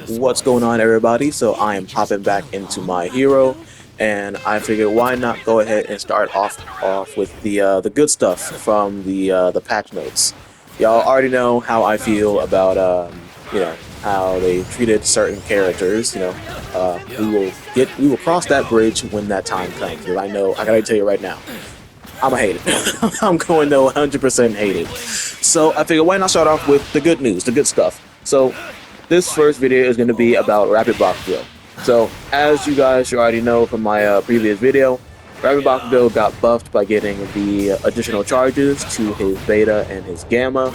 What's going on, everybody? So I am hopping back into my hero, and I figured why not go ahead and start off with the good stuff from the patch notes. Y'all already know how I feel about how they treated certain characters. We will cross that bridge when that time comes. Because I gotta tell you right now, I'ma hate it. I'm going to 100% hate it. So I figured why not start off with the good news, the good stuff. So this first video is going to be about Rapid Bakugo. So as you guys should already know from my previous video, Rapid Bakugo got buffed by getting the additional charges to his beta and his gamma.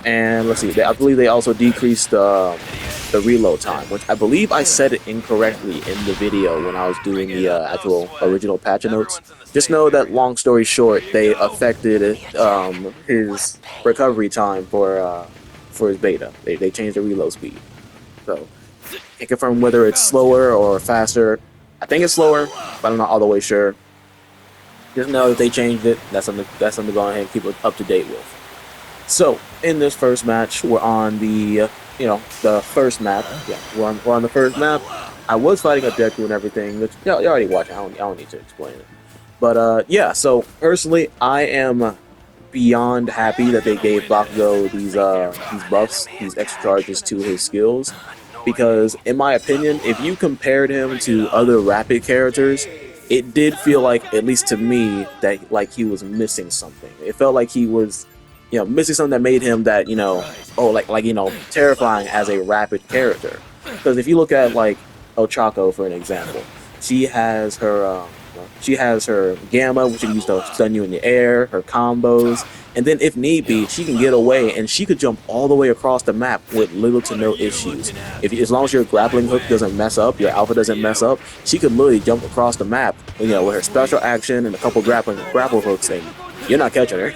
And let's see, I believe they also decreased the reload time, which I believe I said it incorrectly in the video when I was doing the actual original patch notes. Just know that, long story short, they affected his recovery time for his beta. They changed the reload speed. So can't confirm whether it's slower or faster. I think it's slower, but I'm not all the way sure. Just know that they changed it. That's something to go ahead and keep up to date with. So in this first match, we're on the the first map. Yeah, we're on the first map. I was fighting a Deku and everything. Which, you already watched. I don't need to explain it. But yeah. So personally, I am beyond happy that they gave Bakugo these buffs, these extra charges to his skills, because in my opinion, if you compared him to other rapid characters, it did feel like, at least to me, that like he was missing something. It felt like he was, missing something that made him that, terrifying as a rapid character. Because if you look at like Ochako, for an example, she has her gamma, which she can use to stun you in the air, her combos, and then if need be, she can get away and she could jump all the way across the map with little to no issues. As long as your grappling hook doesn't mess up, your alpha doesn't mess up, she could literally jump across the map, with her special action and a couple grapple hooks, and you're not catching her.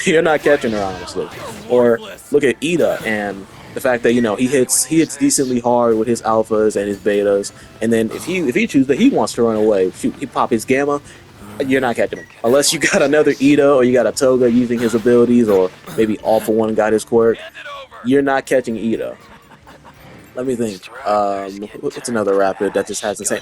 You're not catching her, honestly. Or look at Ida and the fact that he hits decently hard with his alphas and his betas, and then if he chooses that he wants to run away, shoot, he pop his gamma, you're not catching him unless you got another Ida or you got a Toga using his abilities, or maybe All For One got his quirk. You're not catching Ida. Let me think. What's another rapid that just has insane?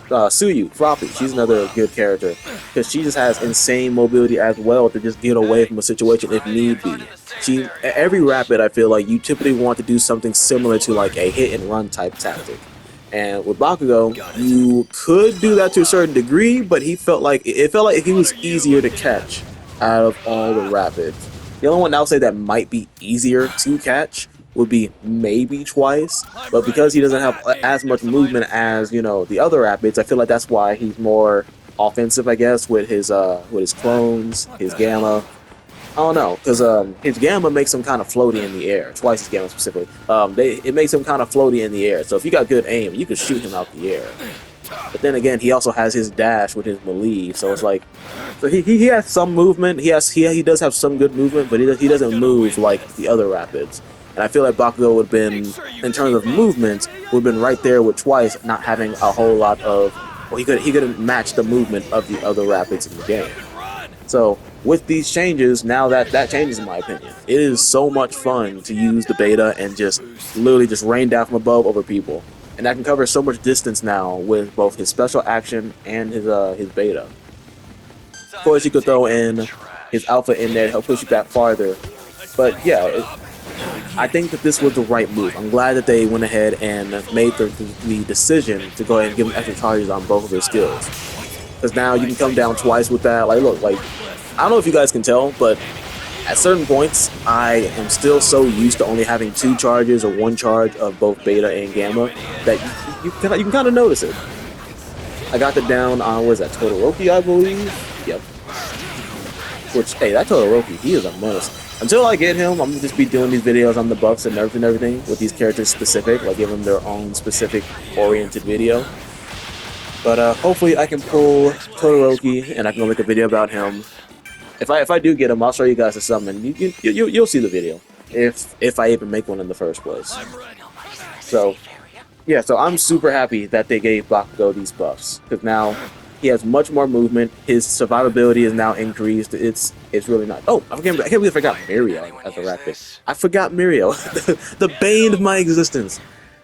Suyu, Froppy, she's another good character because she just has insane mobility as well to just get away from a situation if need be. Every rapid, I feel like you typically want to do something similar to like a hit and run type tactic. And with Bakugo, you could do that to a certain degree, but it felt like he was easier to catch out of all the rapids. The only one I'll say that might be easier to catch would be maybe Twice, but because he doesn't have as much movement as the other rapids, I feel like that's why he's more offensive, I guess, with his clones, his gamma. I don't know, because his gamma makes him kind of floaty in the air. Twice's gamma specifically, it makes him kind of floaty in the air. So if you got good aim, you can shoot him out the air. But then again, he also has his dash with his melee, so it's like, so he has some movement. He does have some good movement, but he doesn't move like the other rapids. And I feel like Bakugo would have been, in terms of movement, would have been right there with Twice, not having a whole lot of, well, he couldn't match the movement of the other rapids in the game. So with these changes, now that changes in my opinion. It is so much fun to use the beta and just literally just rain down from above over people. And that can cover so much distance now with both his special action and his beta. Of course, you could throw in his alpha in there to help push you back farther. But yeah, I think that this was the right move. I'm glad that they went ahead and made the decision to go ahead and give him extra charges on both of his skills. Because now you can come down Twice with that. Like, look, like, I don't know if you guys can tell, but at certain points, I am still so used to only having 2 charges or 1 charge of both beta and gamma that you can kind of notice it. I got it down on, what is that, Todoroki, I believe? Yep. Which, hey, that Todoroki, he is a menace. Until I get him, I'm going to just be doing these videos on the buffs and everything with these characters specific, like give them their own specific oriented video. But hopefully I can pull Todoroki and I can make a video about him. If I do get him, I'll show you guys a summon. You'll see the video if I even make one in the first place. So yeah, so I'm super happy that they gave Bakugo these buffs, because now he has much more movement. His survivability is now increased. It's really not. Oh, I can't believe I forgot Mirio as a rapid. I forgot Mirio, the bane of my existence.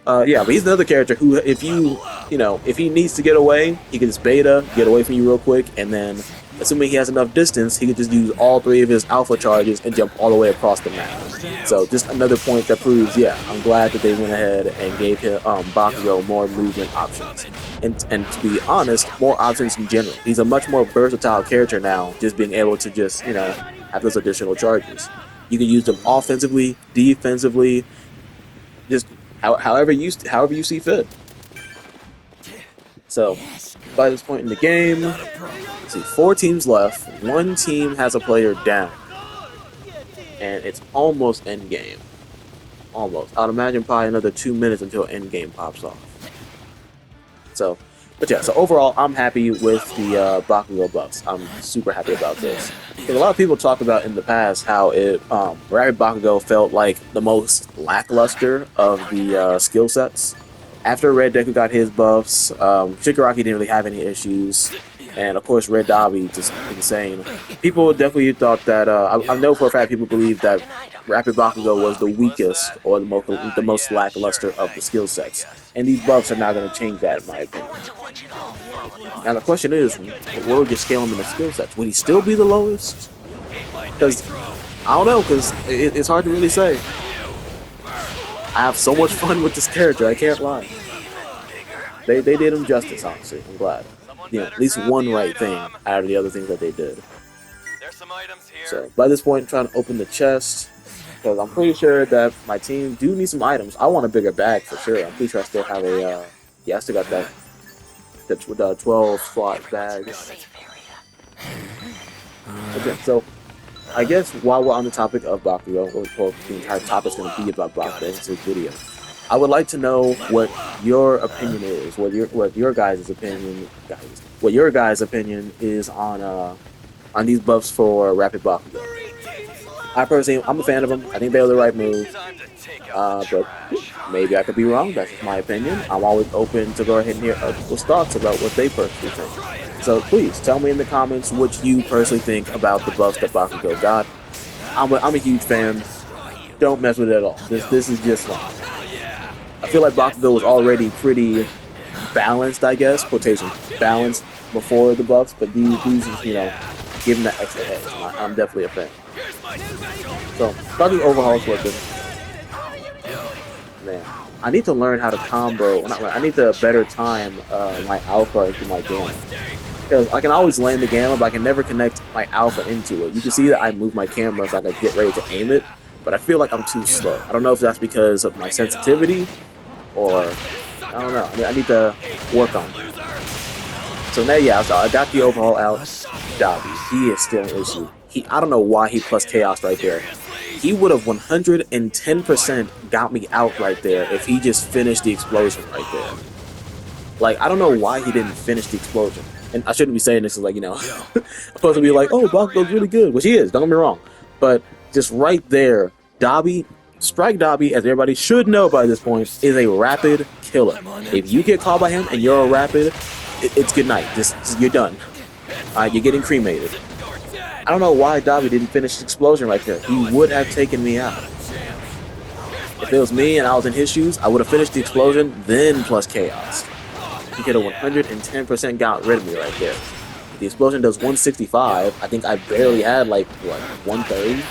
Yeah, but he's another character who, if if he needs to get away, he can just beta, get away from you real quick, and then, assuming he has enough distance, he could just use all 3 of his alpha charges and jump all the way across the map. So just another point that proves, yeah, I'm glad that they went ahead and gave him Bakugo more movement options. And to be honest, more options in general. He's a much more versatile character now, just being able to just, have those additional charges. You can use them offensively, defensively, just however you see fit. So by this point in the game, let's see, 4 teams left. 1 team has a player down, and it's almost end game. Almost. I'd imagine probably another 2 minutes until end game pops off. So, but yeah. So overall, I'm happy with the Bakugo buffs. I'm super happy about this. Because a lot of people talk about in the past how Rapid Bakugo felt like the most lackluster of the skill sets. After Red Deku got his buffs, Shigaraki didn't really have any issues, and of course Red Dabi just insane. People definitely thought that I know for a fact people believe that Rapid Bakugo was the weakest or the most lackluster of the skill sets, and these buffs are not going to change that in my opinion. Now the question is, what would you scale him in the skill sets? Would he still be the lowest? Because I don't know, because it's hard to really say. I have so much fun with this character, I can't lie. They did him justice, honestly. I'm glad. At least one right thing out of the other things that they did. So, by this point, I'm trying to open the chest, because I'm pretty sure that my team do need some items. I want a bigger bag for sure. I'm pretty sure I still have a, I still got the 12 slot bag. Okay, so I guess while we're on the topic of Bakugo, or the entire topic is going to be about Bakugo in this video, I would like to know what your opinion is, what your guys' opinion is on these buffs for Rapid Bakugo. I personally, I'm a fan of them. I think they're the right move, but maybe I could be wrong. That's just my opinion. I'm always open to go ahead and hear other people's thoughts about what they personally think. So please tell me in the comments what you personally think about the buffs that Bakugo got. I'm a huge fan. Don't mess with it at all. This is just fun. I feel like Bakugo was already pretty balanced, I guess, quotation balanced before the buffs, but these give him that extra edge. I'm definitely a fan. So, starting overhaul looking. Man, I need to learn how to combo. I need to better time my alpha into my gamma. Because I can always land the gamma, but I can never connect my alpha into it. You can see that I move my camera so I can get ready to aim it, but I feel like I'm too slow. I don't know if that's because of my sensitivity, or I don't know. I need to work on it. So now, yeah, so I got the overhaul out. Dabi, he is still an issue. I don't know why he plus chaos right there. He would have 110% got me out right there if he just finished the explosion right there. Like, I don't know why he didn't finish the explosion. And I shouldn't be saying this, is like, I'm supposed to be like, oh, Bakugo's really good, which he is, don't get me wrong. But just right there, Dabi, Strike Dabi, as everybody should know by this point, is a rapid killer. If you get caught by him and you're a rapid, it's good night. You're done. You're getting cremated. I don't know why Dabi didn't finish the explosion right there. He would have taken me out. If it was me and I was in his shoes, I would have finished the explosion, then plus chaos. He could have 110% got rid of me right there. If the explosion does 165, I think I barely had, like, what, 130?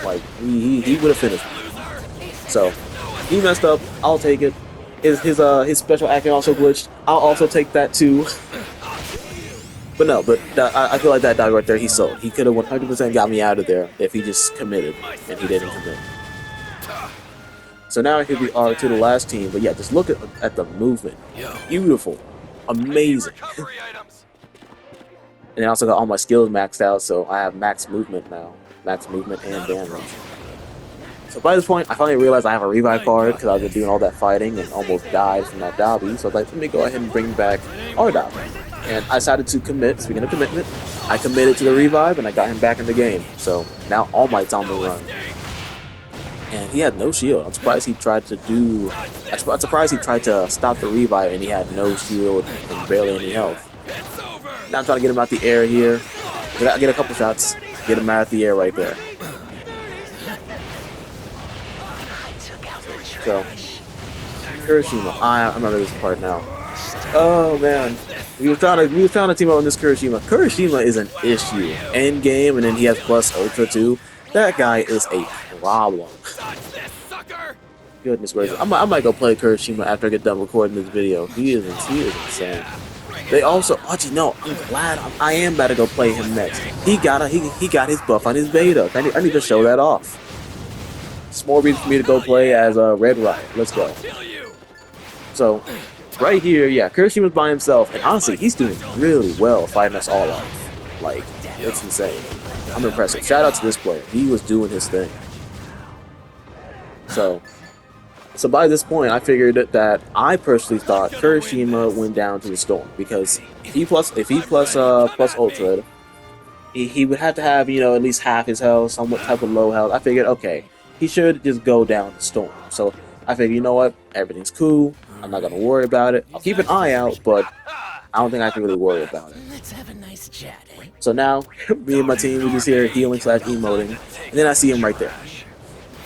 Like, he would have finished me. So, he messed up. I'll take it. His special action also glitched. I'll also take that too. But no, I feel like that dog right there, he sold. He could have 100% got me out of there if he just committed, and he didn't commit. So now here we are to the last team, but yeah, just look at the movement. Beautiful. Amazing. And I also got all my skills maxed out, so I have max movement now. Max movement and damage. So by this point, I finally realized I have a revive card, because I've been doing all that fighting and almost died from that Dabi, so I was like, let me go ahead and bring back our Dabi. And I decided to commit. Speaking of commitment, I committed to the revive and I got him back in the game. So now All Might's on the run. And he had no shield. I'm surprised he tried to stop the revive and he had no shield and barely any health. Now I'm trying to get him out the air here. I get a couple shots, get him out of the air right there. So Kirishima. I remember this part now. Oh man, we were trying to team up on this Kirishima. Kirishima is an issue. End game, and then he has plus ultra too. That guy is a problem. Goodness gracious, I might go play Kirishima after I get done recording this video. He is insane. They also, actually no, I'm glad I am about to go play him next. He got his buff on his beta. I need to show that off. It's more reason for me to go play as Red Riot. Let's go. So, right here, yeah, Kirishima's by himself, and honestly, he's doing really well fighting us all off. Like, it's insane. I'm impressed. Shout out to this player. He was doing his thing. So by this point, I figured that I personally thought Kirishima went down to the storm because if he plus ultra, he would have to have, you know, at least half his health, somewhat type of low health. I figured, okay, he should just go down the storm. So I figured, you know what, everything's cool. I'm not gonna worry about it. I'll keep an eye out, but I don't think I can really worry about it. Let's have a nice chat. So now, me and my team, we just here healing / emoting, and then I see him right there.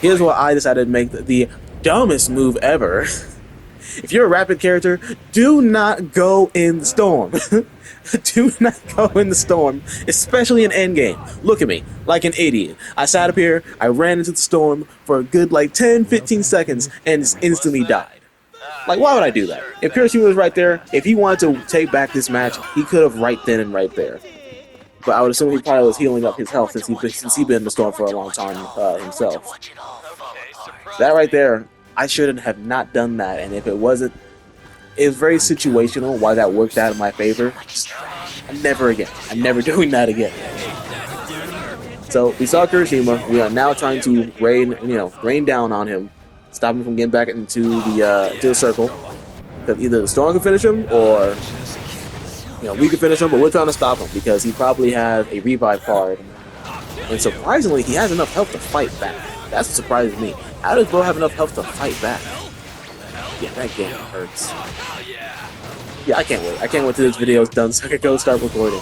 Here's where I decided to make the dumbest move ever. If you're a rapid character, do not go in the storm. Do not go in the storm, especially in endgame. Look at me, like an idiot. I sat up here, I ran into the storm for a good like 10-15 seconds and just instantly died. Like, why would I do that? If Kirishima was right there, if he wanted to take back this match, he could have right then and right there. But I would assume he probably was healing up his health since he's been in the storm for a long time himself. That right there, I shouldn't have not done that, and if it wasn't, it was very situational why that worked out in my favor. Never again. I'm never doing that again. So we saw Kirishima. We are now trying to rain down on him, stop him from getting back into the circle. Because either the storm can finish him, or we can finish him. But we're trying to stop him because he probably has a revive card, and surprisingly, he has enough health to fight back. That's what surprises me. How does bro have enough health to fight back? Yeah, that game hurts. Yeah, I can't wait. I can't wait till this video is done so I can go start recording.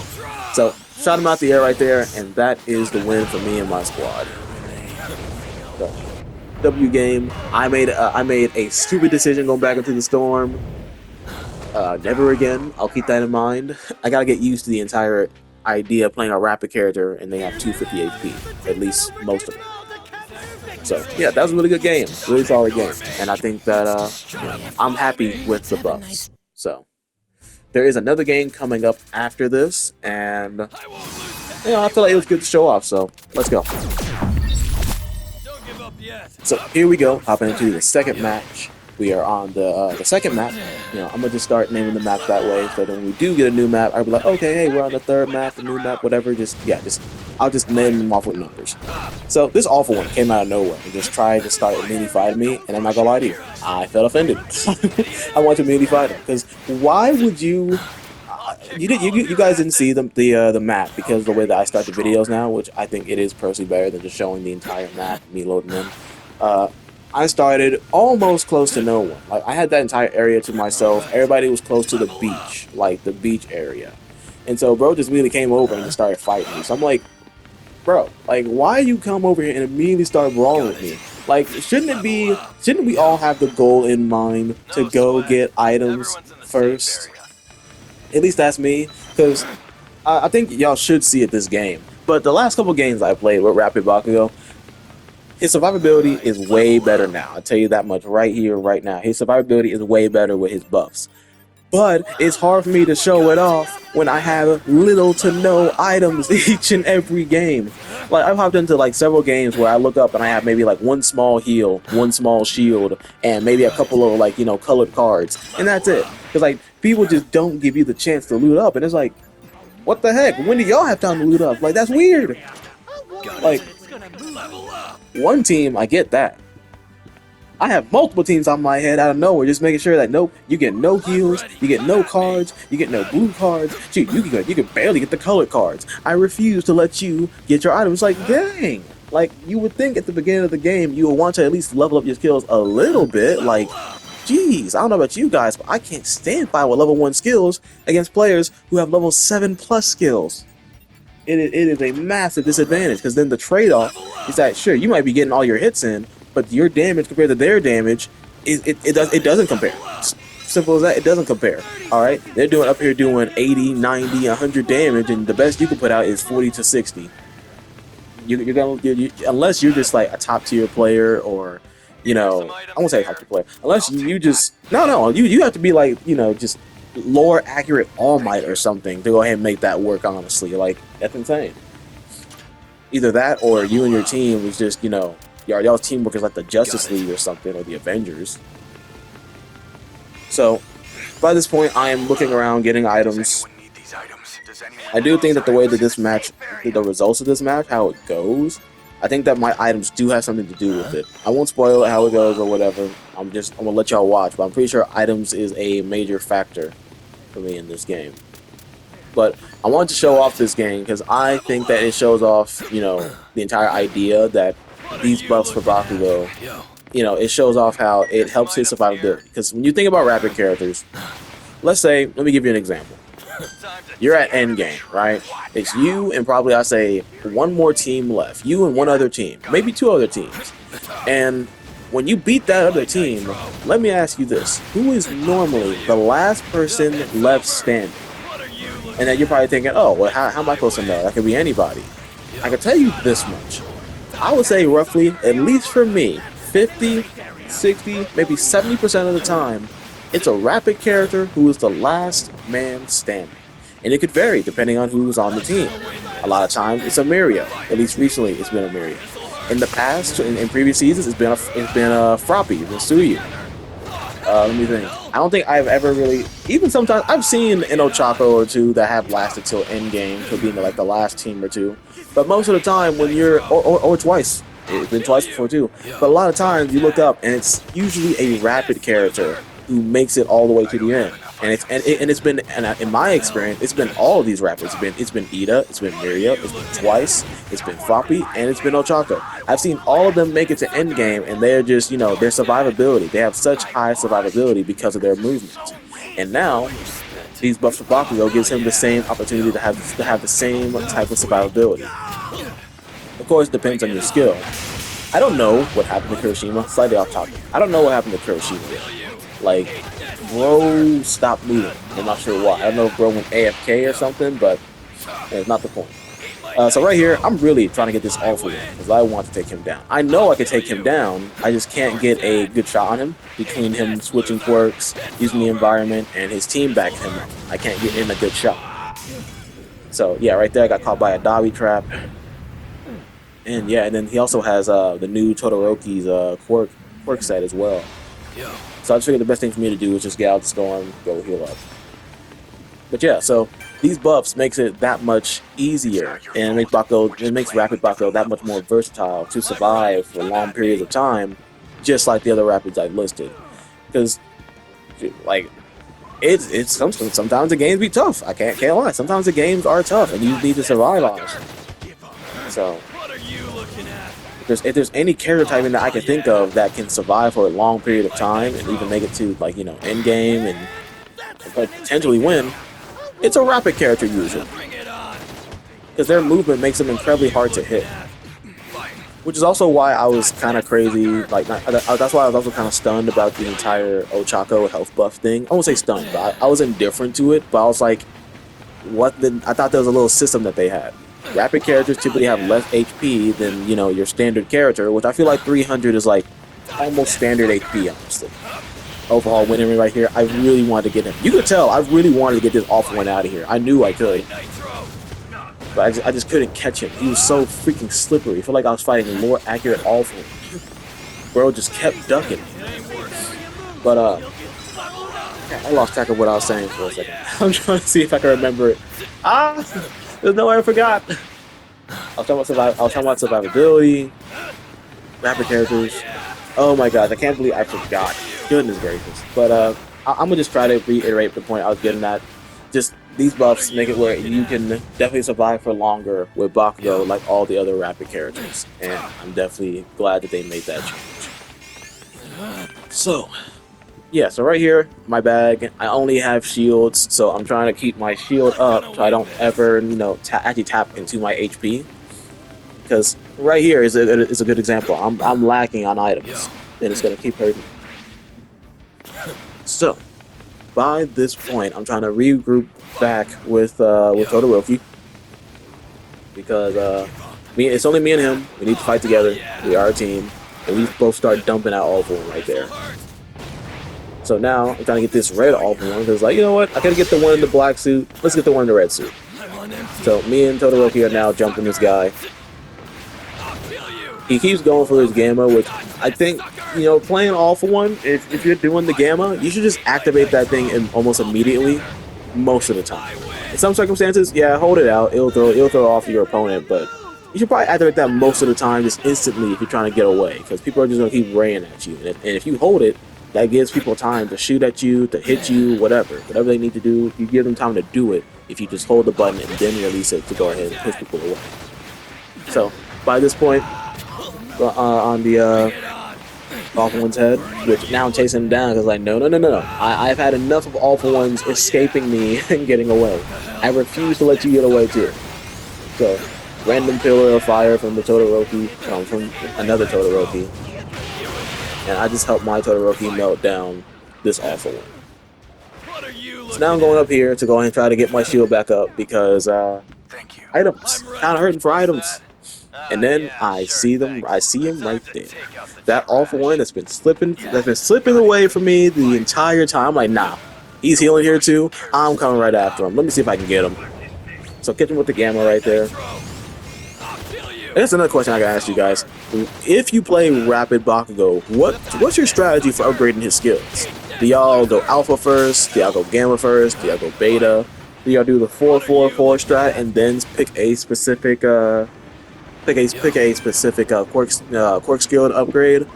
So, shot him out the air right there, and that is the win for me and my squad. So, W game. I made a stupid decision going back into the storm. Never again. I'll keep that in mind. I gotta get used to the entire idea of playing a rapid character, and they have 250 HP. At least most of them. So, yeah, that was a really good game. Really solid game. And I think that I'm happy with the buffs. So, there is another game coming up after this. And, I feel like it was good to show off. So, let's go. So, here we go. Hopping into the second match. We are on the second map. I'm going to just start naming the maps that way. So, that when we do get a new map, I'll be like, okay, hey, we're on the third map, the new map, whatever. I'll just name them off with numbers. So this awful one came out of nowhere and just tried to start immediately fighting me, and I'm not gonna lie to you, I felt offended. I want to immediately fight him because why would you? You guys didn't see the map because of the way that I start the videos now, which I think it is personally better than just showing the entire map, me loading in. I started almost close to no one. Like I had that entire area to myself. Everybody was close to the beach, like the beach area, and so bro just immediately came over and just started fighting me. So I'm like, bro, like, why you come over here and immediately start brawling with me? Like, shouldn't we all have the goal in mind to go get items first? At least that's me, because I think y'all should see it this game. But the last couple games I played with Rapid Bakugo, his survivability is way better now. I'll tell you that much right here, right now. His survivability is way better with his buffs. But it's hard for me to show it off when I have little to no items each and every game. Like, I've hopped into like several games where I look up and I have maybe like one small heal, one small shield, and maybe a couple of like, colored cards. And that's it. Because like, people just don't give you the chance to loot up. And it's like, what the heck? When do y'all have time to loot up? Like, that's weird. Like, one team, I get that. I have multiple teams on my head out of nowhere, just making sure that nope, you get no heals, you get no cards, you get no blue cards. Shoot, you can barely get the colored cards. I refuse to let you get your items. Like, dang. Like, you would think at the beginning of the game you would want to at least level up your skills a little bit. Like, geez, I don't know about you guys, but I can't stand fighting with level 1 skills against players who have level 7+ skills. It is a massive disadvantage because then the trade-off is that, sure, you might be getting all your hits in, but your damage compared to their damage it doesn't compare. Simple as that. It doesn't compare. All right, they're doing up here doing 80, 90, 100 damage, and the best you can put out is 40 to 60. You're gonna unless you're just like a top tier player, or I won't say top tier player, unless you just no you have to be like just lore accurate All Might or something to go ahead and make that work. Honestly, like that's insane. Either that or you and your team is just y'all's teamwork is like the Justice League or something, or the Avengers. So by this point, I am looking around getting items. I do think that the way that this match, the results of this match, how it goes, I think that my items do have something to do with it. I won't spoil it how it goes or whatever. I'm gonna let y'all watch, but I'm pretty sure items is a major factor for me in this game. But I wanted to show off this game because I think that it shows off, the entire idea that these buffs for Bakugo, it shows off how it helps his survivability. Because when you think about rapid characters, let me give you an example. You're at endgame, right? It's you and probably I say one more team left. You and one other team, maybe two other teams. And when you beat that other team, let me ask you this: who is normally the last person left standing? And then you're probably thinking, oh, well, how am I supposed to know? That could be anybody. I can tell you this much. I would say roughly, at least for me, 50, 60, maybe 70% of the time, it's a rapid character who is the last man standing. And it could vary depending on who's on the team. A lot of times it's a Mirio. At least recently it's been a Mirio. In the past, in previous seasons, it's been a Froppy, it's been Suyu. Let me think. I don't think I've ever really, even sometimes, I've seen an Ochako or two that have lasted till endgame, could be like the last team or two. But most of the time when you're, or twice, it's been twice before too. But a lot of times you look up and it's usually a rapid character who makes it all the way to the end. And it's been, and in my experience, it's been all of these rappers. It's been Ida, it's been Miria, it's been Twice, it's been Froppy, and it's been Ochako. I've seen all of them make it to endgame, and they're just, their survivability. They have such high survivability because of their movement. And now, these buffs for Bakugo gives him the same opportunity to have the same type of survivability. Of course, it depends on your skill. I don't know what happened to Kirishima. Slightly off topic. I don't know what happened to Kirishima. Like, bro stopped moving. I'm not sure why. I don't know if bro went AFK or something, but it's not the point. So right here, I'm really trying to get this off of him because I want to take him down. I know I can take him down. I just can't get a good shot on him between him switching quirks, using the environment, and his team backing him up. I can't get in a good shot. So yeah, right there, I got caught by a Dabi trap. And yeah, and then he also has the new Todoroki's quirk set as well. So I just figured the best thing for me to do is just get out the storm, go heal up. But yeah, so these buffs makes it that much easier, and it makes Rapid Bakugo that much more versatile to survive for long periods of time, just like the other Rapids I listed. Because, like, it's sometimes the games be tough. I can't lie. Sometimes the games are tough, and you need to survive on it. So, if there's any character typing that I can think of that can survive for a long period of time and even make it to, like, end game and potentially win, it's a rapid character usually, because their movement makes them incredibly hard to hit. Which is also why I was kind of crazy, like, that's why I was also kind of stunned about the entire Ochako health buff thing. I won't say stunned, but I was indifferent to it, but I was like, I thought there was a little system that they had. Rapid characters typically have less HP than, your standard character, which I feel like 300 is like almost standard HP, honestly. Overhaul winning right here. I really wanted to get him. You could tell I really wanted to get this off one out of here. I knew I could, but I just couldn't catch him. He was so freaking slippery. I feel like I was fighting a more accurate off one. Bro just kept ducking. But I lost track of what I was saying for a second. I'm trying to see if I can remember it. There's no way I forgot. I was talking about survivability, rapid characters. Oh my god, I can't believe I forgot. Goodness gracious. But I'm gonna just try to reiterate the point I was getting at. Just these buffs make it where you can definitely survive for longer with Bakugo, like all the other rapid characters. And I'm definitely glad that they made that change. So, yeah, so right here, my bag, I only have shields, so I'm trying to keep my shield up so I don't ever, actually tap into my HP. Because right here is a good example. I'm lacking on items, and it's going to keep hurting. So, by this point, I'm trying to regroup back with Todoroki because it's only me and him. We need to fight together. We are a team, and we both start dumping out all for him right there. So now I'm trying to get this red all for one because, like, you know what? I gotta get the one in the black suit. Let's get the one in the red suit. So me and Todoroki are now jumping this guy. He keeps going for his Gamma, which I think, you know, playing all for one, if you're doing the Gamma, you should just activate that thing almost immediately, most of the time. In some circumstances, yeah, hold it out. It'll throw off your opponent, but you should probably activate that most of the time, just instantly if you're trying to get away, because people are just going to keep raining at you. And if you hold it, that gives people time to shoot at you, to hit you, whatever they need to do. You give them time to do it if you just hold the button and then release it to go ahead and push people away. So by this point, on the All For One's head, which now I'm chasing him down because, like, no. I've had enough of All For Ones escaping me and getting away. I refuse to let you get away too. So, random pillar of fire from the Todoroki, from another Todoroki, and I just helped my Todoroki melt down this All For One. So now I'm going up here to go ahead and try to get my shield back up because items, kind of hurting for items. And then I see him right there. That All For One that's been slipping away from me the entire time. I'm like, nah, he's healing here too. I'm coming right after him. Let me see if I can get him. So catch him with the Gamma right there. And that's another question I gotta ask you guys. If you play Rapid Bakugo, what's your strategy for upgrading his skills? Do y'all go Alpha first? Do y'all go Gamma first? Do y'all go Beta? Do y'all do the 4-4-4 strat and then pick a specific quirk skill to upgrade?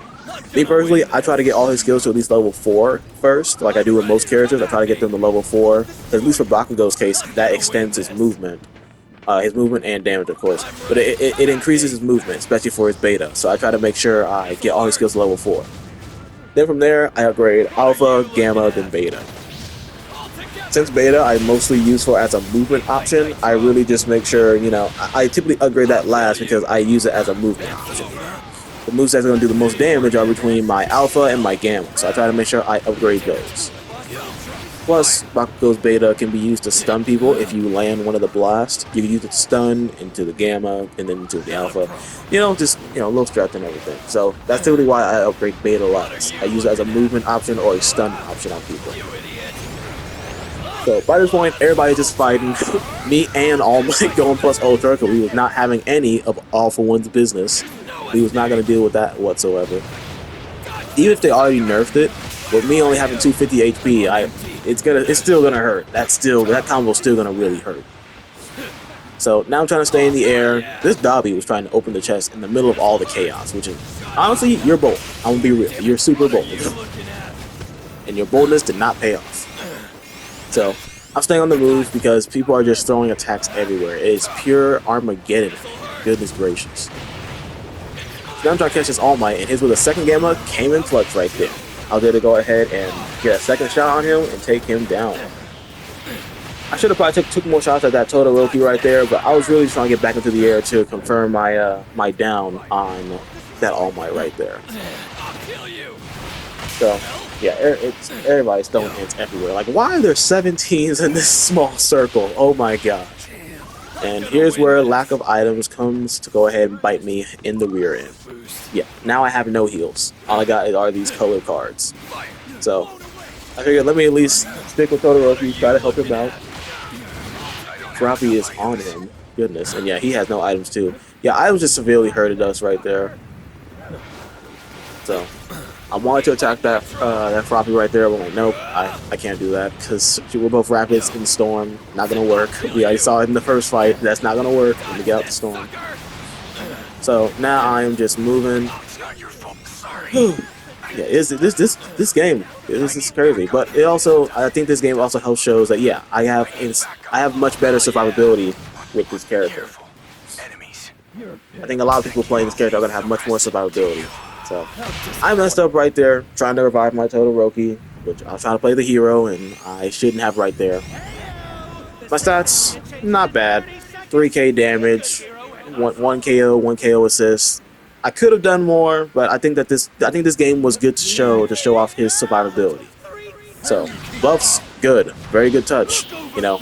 Me personally, I try to get all his skills to at least level 4 first, like I do with most characters. I try to get them to level 4, at least for Bakugo's case, that extends his movement and damage, of course. But it increases his movement, especially for his Beta. So I try to make sure I get all his skills to level 4. Then from there, I upgrade Alpha, Gamma, then Beta. Since Beta I mostly use for as a movement option, I really just make sure, you know, I typically upgrade that last because I use it as a movement option. The moves that's going to do the most damage are between my Alpha and my Gamma, so I try to make sure I upgrade those. Plus, Bakugo's Beta can be used to stun people if you land one of the blasts. You can use it to stun into the Gamma and then into the Alpha. You know, just, you know, a little stretch and everything. So that's typically why I upgrade Beta last. I use it as a movement option or a stun option on people. So by this point, everybody's just fighting. Me and All Might going plus Ultra, because we was not having any of All For One's business. We was not going to deal with that whatsoever. Even if they already nerfed it, with me only having 250 HP, it's still gonna hurt. That combo's still gonna really hurt. So now I'm trying to stay in the air. This Dobby was trying to open the chest in the middle of all the chaos, which is honestly, you're bold. I'm gonna be real. You're super bold, and your boldness did not pay off. So I'm staying on the move because people are just throwing attacks everywhere. It is pure Armageddon. Goodness gracious. So now I'm trying to catch this All Might, and his with a second Gamma came in clutch right there. I was able to go ahead and get a second shot on him and take him down. I should have probably took more shots at that Todoroki right there, but I was really trying to get back into the air to confirm my my down on that All Might right there. So yeah, everybody's throwing hits everywhere. Like, why are there 17s in this small circle? Oh my gosh. And here's where lack of items comes to go ahead and bite me in the rear end. Yeah, now I have no heals. All I got are these color cards. So I figured let me at least stick with Todoroki, try to help him out. Froppy is on him. Goodness. And yeah, he has no items too. Yeah, items just severely hurted us right there. So I wanted to attack that Froppy right there, but I'm like, nope, I can't do that because we're both Rapids in the storm. Not gonna work. We already saw it in the first fight. That's not gonna work. Let me get out the storm. So now I am just moving. Yeah, this game is crazy, but it also, I think this game also helps shows that yeah, I have much better survivability with this character. I think a lot of people playing this character are gonna have much more survivability. So I messed up right there trying to revive my Todoroki, which I was trying to play the hero and I shouldn't have right there. My stats, not bad. 3k damage, 1 KO, 1 KO assist. I could have done more, but I think this game was good to show off his survivability. So buffs, good, very good touch. You know,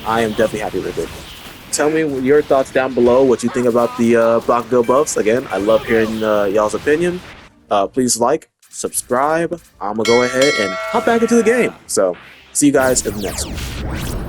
I am definitely happy with it. Tell me your thoughts down below, what you think about the Bakugo buffs. Again, I love hearing y'all's opinion. Please like, subscribe. I'm gonna go ahead and hop back into the game. So see you guys in the next one.